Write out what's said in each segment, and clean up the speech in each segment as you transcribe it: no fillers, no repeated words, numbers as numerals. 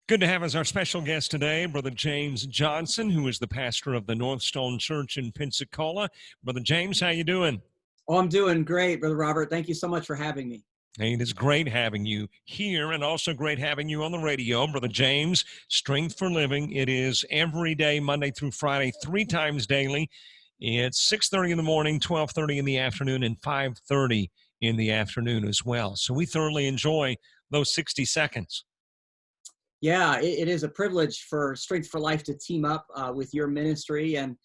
Good to have as our special guest today, Brother James Johnson, who is the pastor of the Northstone Church in Pensacola. Brother James, how you doing? Oh, I'm doing great, Brother Robert. Thank you so much for having me. Hey, it is great having you here and also great having you on the radio. Brother James, Strength for Living. It is every day, Monday through Friday, 3 times daily. It's 6:30 in the morning, 12:30 in the afternoon, and 5:30 in the afternoon as well. So we thoroughly enjoy those 60 seconds. Yeah, it is a privilege for Strength for Life to team up with your ministry. And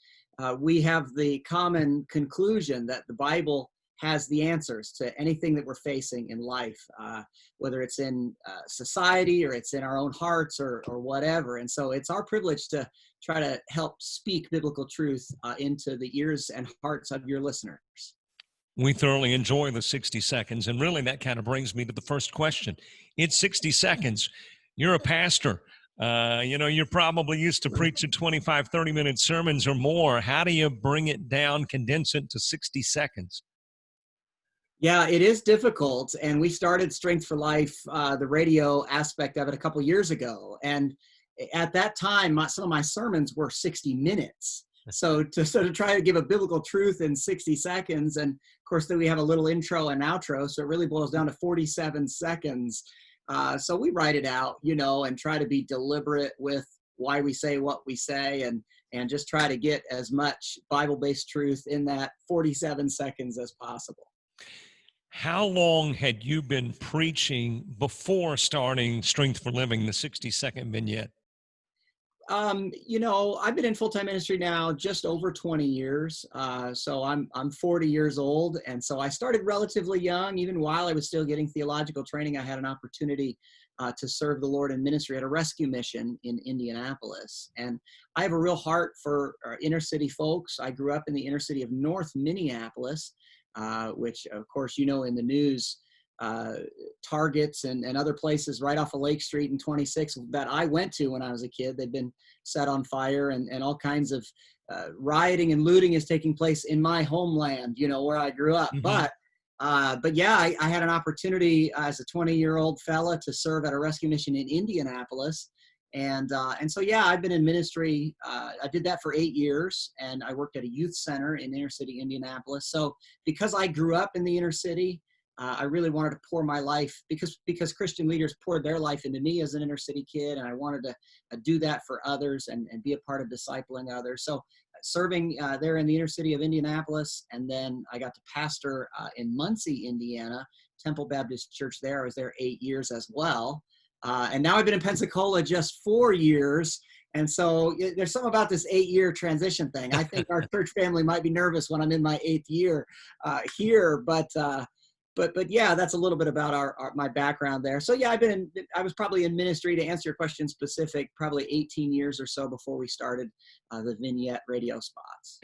we have the common conclusion that the Bible has the answers to anything that we're facing in life, whether it's in society or it's in our own hearts or whatever. And so it's our privilege to try to help speak biblical truth into the ears and hearts of your listeners. We thoroughly enjoy the 60 seconds. And really, that kind of brings me to the first question. It's 60 seconds. You're a pastor. You're probably used to preaching 25, 30-minute sermons or more. How do you bring it down, condense it to 60 seconds? Yeah, it is difficult. And we started Strength for Life, the radio aspect of it, a couple years ago. And at that time, some of my sermons were 60 minutes. So to try to give a biblical truth in 60 seconds, and of course, then we have a little intro and outro, so it really boils down to 47 seconds. So we write it out, and try to be deliberate with why we say what we say, and just try to get as much Bible-based truth in that 47 seconds as possible. How long had you been preaching before starting Strength for Living, the 60-second vignette? I've been in full-time ministry now just over 20 years. So I'm 40 years old. And so I started relatively young. Even while I was still getting theological training, I had an opportunity to serve the Lord in ministry at a rescue mission in Indianapolis. And I have a real heart for inner city folks. I grew up in the inner city of North Minneapolis, which, of course, in the news, Targets and other places right off of Lake Street and 26 that I went to when I was a kid. They've been set on fire, and all kinds of rioting and looting is taking place in my homeland, where I grew up. Mm-hmm. But yeah, I had an opportunity as a 20-year-old fella to serve at a rescue mission in Indianapolis. And so, yeah, I've been in ministry. I did that for 8 years, and I worked at a youth center in inner city Indianapolis. So because I grew up in the inner city, I really wanted to pour my life because Christian leaders poured their life into me as an inner city kid, and I wanted to do that for others and be a part of discipling others. So serving there in the inner city of Indianapolis, and then I got to pastor in Muncie, Indiana, Temple Baptist Church there. I was there 8 years as well. And now I've been in Pensacola just 4 years. And so there's something about this 8-year transition thing. I think our church family might be nervous when I'm in my 8th year here, but yeah, that's a little bit about my background there. So yeah, I was probably in ministry, to answer your question specific, probably 18 years or so before we started the vignette radio spots.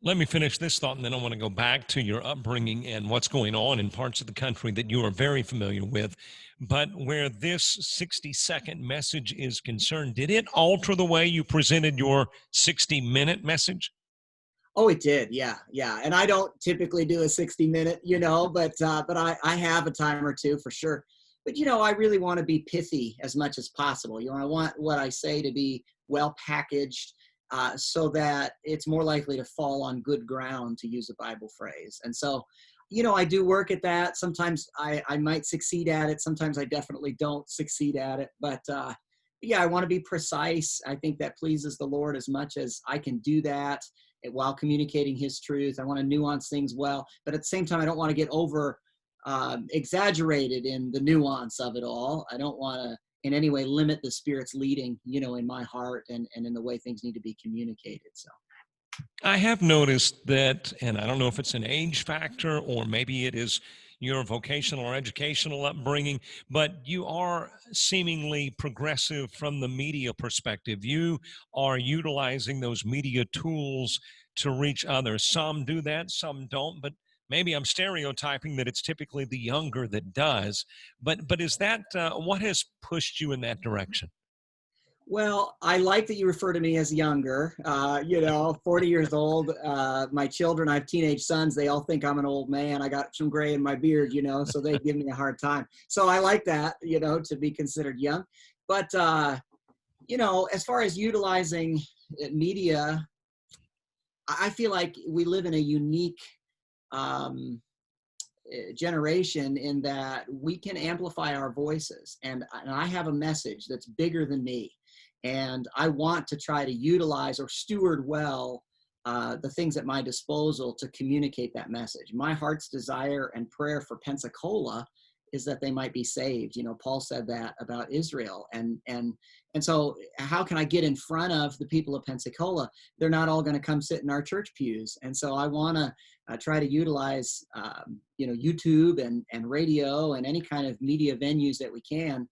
Let me finish this thought, and then I want to go back to your upbringing and what's going on in parts of the country that you are very familiar with. But where this 60-second message is concerned, did it alter the way you presented your 60-minute message? Oh, it did. Yeah. And I don't typically do a 60-minute, but I have a time or two for sure. But, I really want to be pithy as much as possible. I want what I say to be well packaged so that it's more likely to fall on good ground, to use a Bible phrase. And so, I do work at that. Sometimes I might succeed at it. Sometimes I definitely don't succeed at it. But yeah, I want to be precise. I think that pleases the Lord as much as I can do that while communicating his truth. I want to nuance things well, but at the same time, I don't want to get over exaggerated in the nuance of it all. I don't want to in any way limit the Spirit's leading, in my heart and in the way things need to be communicated. So I have noticed that, and I don't know if it's an age factor or maybe it is your vocational or educational upbringing, but you are seemingly progressive from the media perspective. You are utilizing those media tools to reach others. Some do that, some don't, but maybe I'm stereotyping that it's typically the younger that does. But is that what has pushed you in that direction? Well, I like that you refer to me as younger, 40 years old. My children, I have teenage sons. They all think I'm an old man. I got some gray in my beard, so they give me a hard time. So I like that, to be considered young. But As far as utilizing media, I feel like we live in a unique um, generation in that we can amplify our voices. And I have a message that's bigger than me. And I want to try to utilize or steward well the things at my disposal to communicate that message. My heart's desire and prayer for Pensacola is that they might be saved. Paul said that about Israel. And so how can I get in front of the people of Pensacola? They're not all going to come sit in our church pews. And so I want to try to utilize, YouTube and radio and any kind of media venues that we can,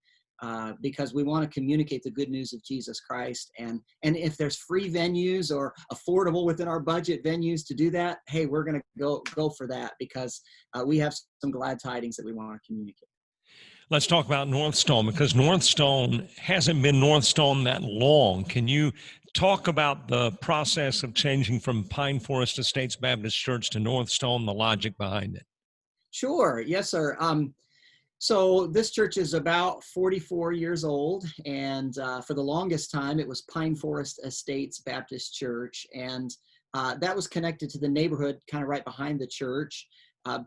because we want to communicate the good news of Jesus Christ. And if there's free venues or affordable within our budget venues to do that, hey, we're going to go for that, because we have some glad tidings that we want to communicate. Let's talk about Northstone, because Northstone hasn't been Northstone that long. Can you talk about the process of changing from Pine Forest Estates Baptist Church to Northstone, the logic behind it? Sure. Yes, sir. So this church is about 44 years old, and for the longest time, it was Pine Forest Estates Baptist Church, and that was connected to the neighborhood kind of right behind the church.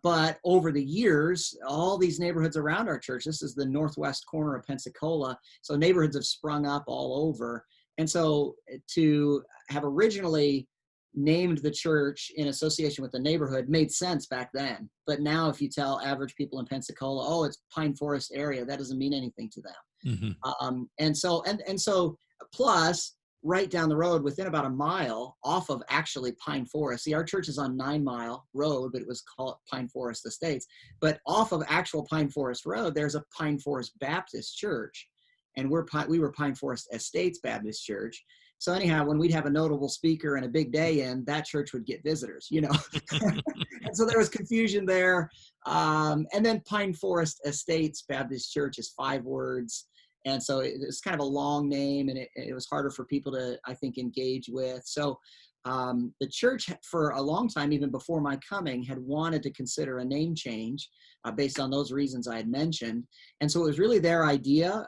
But over the years, all these neighborhoods around our church, this is the northwest corner of Pensacola, so neighborhoods have sprung up all over. And so to have originally named the church in association with the neighborhood made sense back then. But now if you tell average people in Pensacola, oh, it's Pine Forest area, that doesn't mean anything to them. And so plus right down the road, within about a mile off of actually Pine Forest. See, our church is on 9 Mile Road, but it was called Pine Forest Estates. But off of actual Pine Forest Road, there's a Pine Forest Baptist Church, and we were Pine Forest Estates Baptist Church. So anyhow, when we'd have a notable speaker and a big day in, that church would get visitors, And so there was confusion there. And then Pine Forest Estates Baptist Church is 5 words. And so it's kind of a long name, and it was harder for people to, I think, engage with. So the church for a long time, even before my coming, had wanted to consider a name change based on those reasons I had mentioned. And so it was really their idea.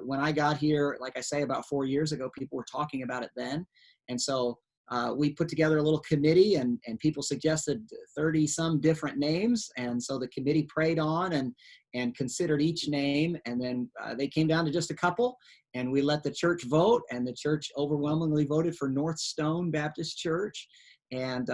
When I got here, like I say, about 4 years ago, people were talking about it then. And so we put together a little committee, and people suggested 30 some different names. And so the committee prayed on and considered each name. And then they came down to just a couple, and we let the church vote, and the church overwhelmingly voted for Northstone Baptist Church. And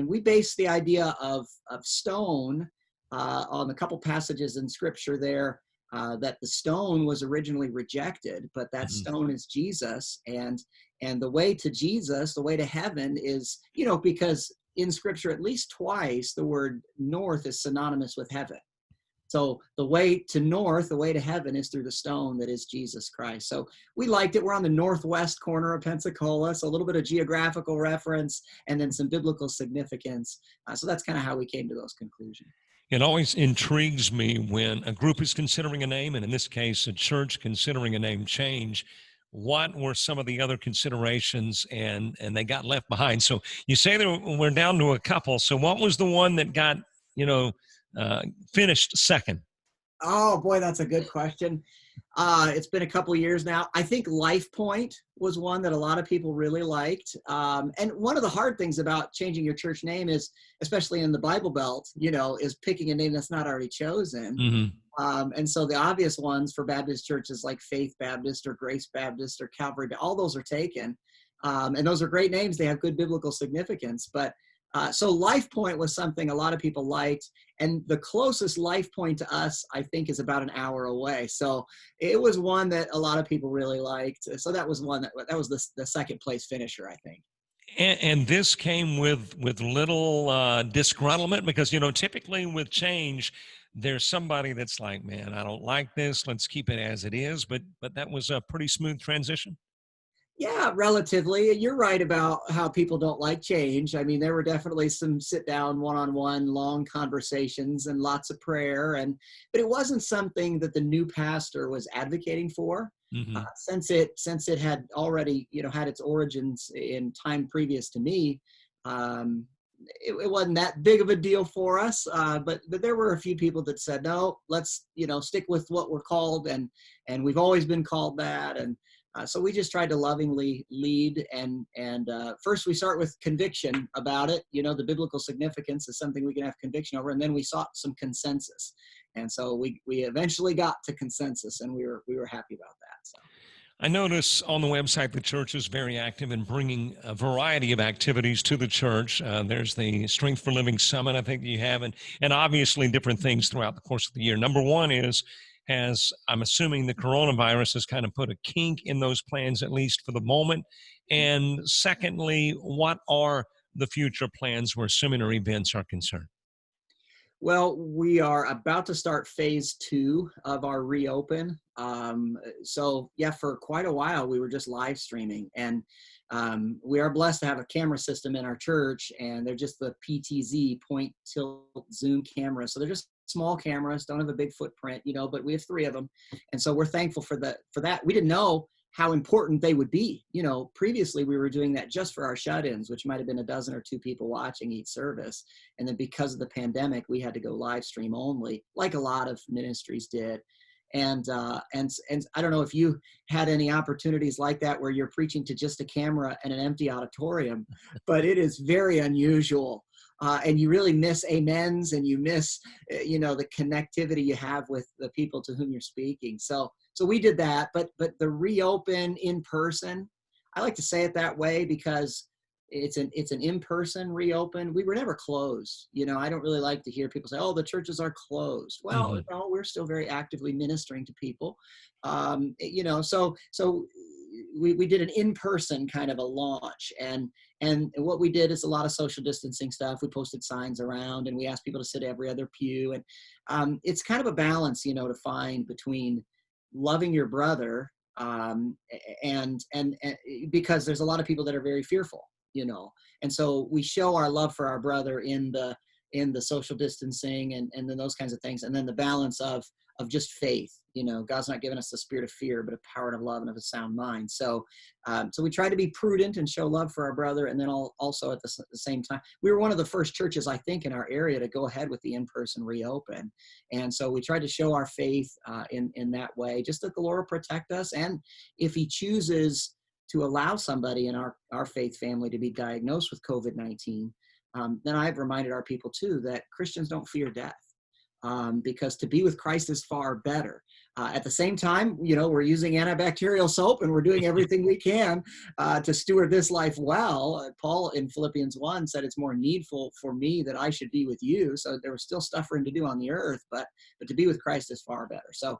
we based the idea of stone on a couple passages in scripture there, that the stone was originally rejected, but that stone is Jesus. And the way to Jesus, the way to heaven is, because in scripture, at least twice, the word north is synonymous with heaven. So the way to north, the way to heaven is through the stone that is Jesus Christ. So we liked it. We're on the northwest corner of Pensacola, so a little bit of geographical reference and then some biblical significance. So that's kind of how we came to those conclusions. It always intrigues me when a group is considering a name, and in this case, a church considering a name change. What were some of the other considerations, and they got left behind? So you say that we're down to a couple. So what was the one that got, finished second? Oh boy, that's a good question. It's been a couple of years now. I think Life Point was one that a lot of people really liked. And one of the hard things about changing your church name is, especially in the Bible Belt, is picking a name that's not already chosen. And so the obvious ones for Baptist churches like Faith Baptist or Grace Baptist or Calvary, all those are taken. And those are great names. They have good biblical significance. But so Life Point was something a lot of people liked. And the closest Life Point to us, I think, is about an hour away. So it was one that a lot of people really liked. So that was one that was the second place finisher, I think. And this came with little disgruntlement, because, typically with change, there's somebody that's like, man, I don't like this. Let's keep it as it is. But that was a pretty smooth transition. Yeah, relatively. You're right about how people don't like change. I mean, there were definitely some sit down, one-on-one, long conversations and lots of prayer. But it wasn't something that the new pastor was advocating for. Since it had already, had its origins in time previous to me. it wasn't that big of a deal for us. But there were a few people that said, no, let's, stick with what we're called. And we've always been called that. And so we just tried to lovingly lead. And first we start with conviction about it. The biblical significance is something we can have conviction over. And then we sought some consensus. And so we eventually got to consensus, and we were happy about that. So. I notice on the website the church is very active in bringing a variety of activities to the church. There's the Strength for Living Summit, I think you have, and obviously different things throughout the course of the year. Number one has I'm assuming the coronavirus has kind of put a kink in those plans, at least for the moment. And secondly, what are the future plans where seminar events are concerned? Well, we are about to start phase 2 of our reopen. So yeah, for quite a while, we were just live streaming, and we are blessed to have a camera system in our church, and they're just the PTZ, point, tilt, zoom cameras. So they're just small cameras, don't have a big footprint, but we have 3 of them. And so we're thankful for that. We didn't know how important they would be. Previously we were doing that just for our shut-ins, which might have been a dozen or 2 people watching each service. And then because of the pandemic, we had to go live stream only, like a lot of ministries did. And I don't know if you had any opportunities like that where you're preaching to just a camera and an empty auditorium, but it is very unusual. And you really miss amens, and you miss, the connectivity you have with the people to whom you're speaking. So we did that, but the reopen in person, I like to say it that way because it's an in-person reopen. We were never closed. I don't really like to hear people say, "Oh, the churches are closed." Well, no, we're still very actively ministering to people. So we did an in-person kind of a launch, and what we did is a lot of social distancing stuff. We posted signs around, and we asked people to sit every other pew, and it's kind of a balance, to find between loving your brother, and because there's a lot of people that are very fearful, and so we show our love for our brother in the social distancing and then those kinds of things, and then the balance of just faith. God's not given us the spirit of fear, but a power and of love and of a sound mind. So we try to be prudent and show love for our brother, and then also at the same time, we were one of the first churches, I think, in our area to go ahead with the in-person reopen, and so we tried to show our faith in that way, just that the Lord will protect us, and if He chooses to allow somebody in our faith family to be diagnosed with COVID-19, then I've reminded our people too that Christians don't fear death. Because to be with Christ is far better. At the same time, we're using antibacterial soap, and we're doing everything we can to steward this life well. Paul in Philippians 1 said it's more needful for me that I should be with you. So there was still stuff for him to do on the earth, but to be with Christ is far better. So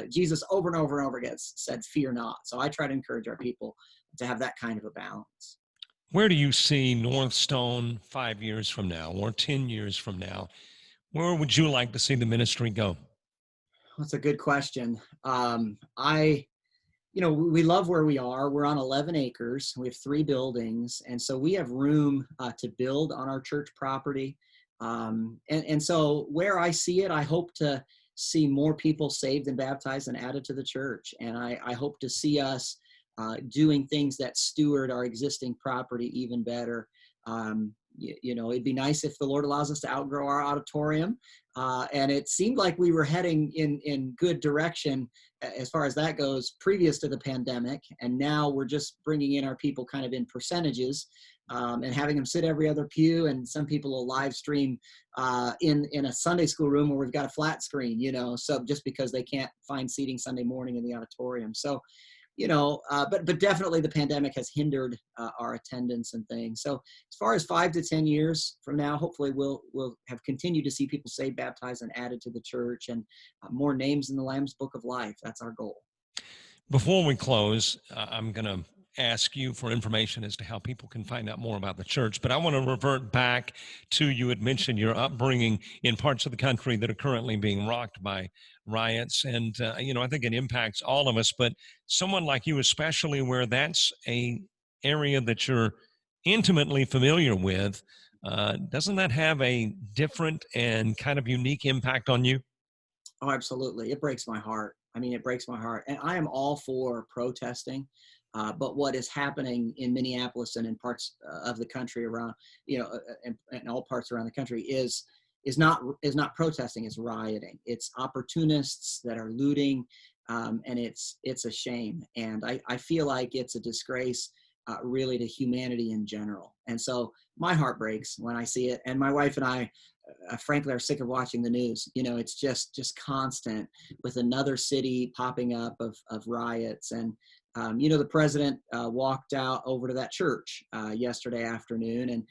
Jesus over and over and over again said, "Fear not." So I try to encourage our people to have that kind of a balance. Where do you see Northstone 5 years from now or 10 years from now? Where would you like to see the ministry go? That's a good question. We love where we are. We're on 11 acres. We have 3 buildings. And so we have room to build on our church property. And so where I see it, I hope to see more people saved and baptized and added to the church. And I hope to see us doing things that steward our existing property even better. It'd be nice if the Lord allows us to outgrow our auditorium. And it seemed like we were heading in good direction as far as that goes previous to the pandemic. And now we're just bringing in our people kind of in percentages, and having them sit every other pew. And some people will live stream in a Sunday school room where we've got a flat screen, so just because they can't find seating Sunday morning in the auditorium. So but definitely the pandemic has hindered our attendance and things. So as far as 5 to 10 years from now, hopefully we'll have continued to see people saved, baptized, and added to the church, and more names in the Lamb's Book of Life. That's our goal. Before we close, I'm going to ask you for information as to how people can find out more about the church, but I want to revert back to, you had mentioned your upbringing in parts of the country that are currently being rocked by riots, and I think it impacts all of us, but someone like you especially, where that's a area that you're intimately familiar with, doesn't that have a different and kind of unique impact on you? Oh, absolutely. It breaks my heart. I mean, it breaks my heart. And I am all for protesting. but what is happening in Minneapolis and in parts of the country around, in all parts around the country is not protesting, it's rioting. It's opportunists that are looting, and it's a shame. And I feel like it's a disgrace, really, to humanity in general. And so my heart breaks when I see it. And my wife and I, frankly, are sick of watching the news. It's just constant with another city popping up of riots. And the president walked out over to that church yesterday afternoon and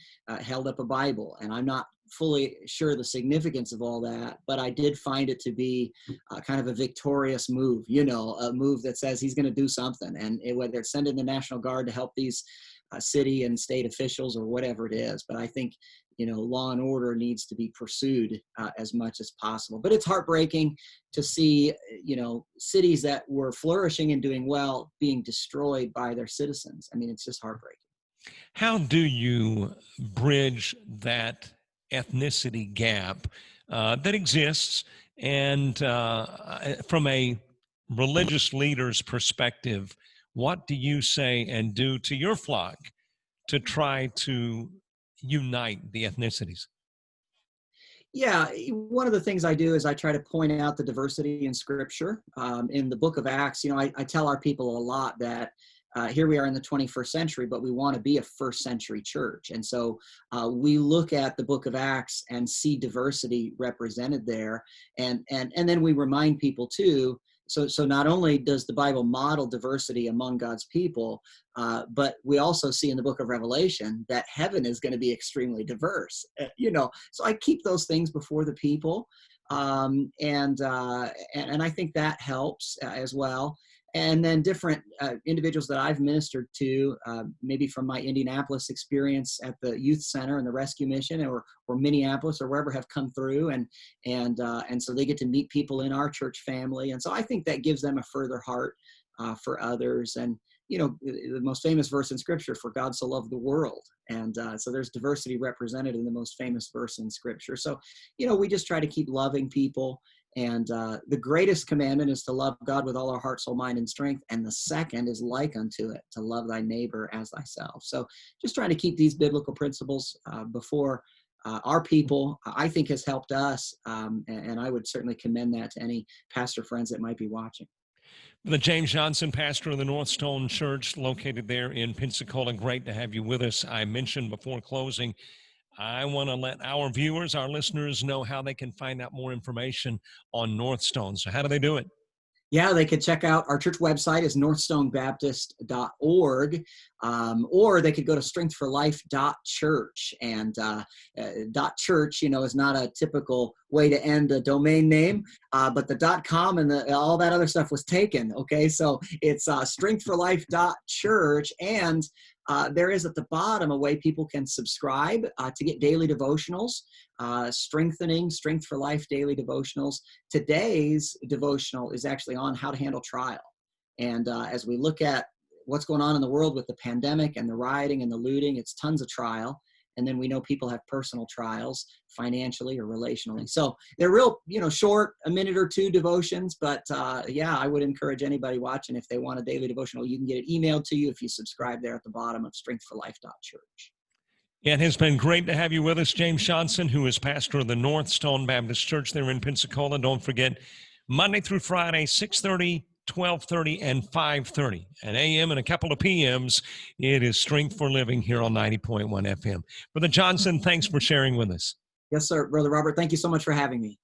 held up a Bible. And I'm not fully sure the significance of all that, but I did find it to be kind of a victorious move, a move that says he's going to do something. And whether it's sending the National Guard to help these city and state officials or whatever it is. But I think, law and order needs to be pursued as much as possible. But it's heartbreaking to see, cities that were flourishing and doing well being destroyed by their citizens. I mean, it's just heartbreaking. How do you bridge that ethnicity gap that exists? And from a religious leader's perspective, what do you say and do to your flock to try to unite the ethnicities? Yeah, one of the things I do is I try to point out the diversity in Scripture. In the book of Acts, I tell our people a lot that here we are in the 21st century, but we want to be a first century church. And so we look at the book of Acts and see diversity represented there. And then we remind people too, so not only does the Bible model diversity among God's people, but we also see in the book of Revelation that heaven is going to be extremely diverse. So I keep those things before the people, and I think that helps as well. And then different individuals that I've ministered to, maybe from my Indianapolis experience at the youth center and the rescue mission, or Minneapolis or wherever, have come through, and so they get to meet people in our church family, and so I think that gives them a further heart for others. And the most famous verse in Scripture, "For God so loved the world," and so there's diversity represented in the most famous verse in Scripture. So we just try to keep loving people. And the greatest commandment is to love God with all our heart, soul, mind, and strength. And the second is like unto it, to love thy neighbor as thyself. So just trying to keep these biblical principles before our people, I think, has helped us. And I would certainly commend that to any pastor friends that might be watching. The James Johnson, pastor of the Northstone Church, located there in Pensacola. Great to have you with us. I mentioned before closing, I want to let our viewers, our listeners, know how they can find out more information on Northstone. So how do they do it? Yeah, they could check out our church website is northstonebaptist.org, or they could go to strengthforlife.church. And .church, is not a typical way to end a domain name, but the .com and all that other stuff was taken. Okay, so it's strengthforlife.church, and there is at the bottom a way people can subscribe to get daily devotionals, strengthening Strength for Life daily devotionals. Today's devotional is actually on how to handle trial. And as we look at what's going on in the world with the pandemic and the rioting and the looting, it's tons of trial. And then we know people have personal trials financially or relationally. So they're real, short, a minute or two devotions. But yeah, I would encourage anybody watching, if they want a daily devotional, you can get it emailed to you if you subscribe there at the bottom of strengthforlife.church. It has been great to have you with us, James Johnson, who is pastor of the Northstone Baptist Church there in Pensacola. Don't forget, Monday through Friday, 6:30, 12:30, and 5:30, an a.m. and a couple of p.m.s. It is Strength for Living here on 90.1 FM. Brother Johnson, thanks for sharing with us. Yes, sir. Brother Robert, thank you so much for having me.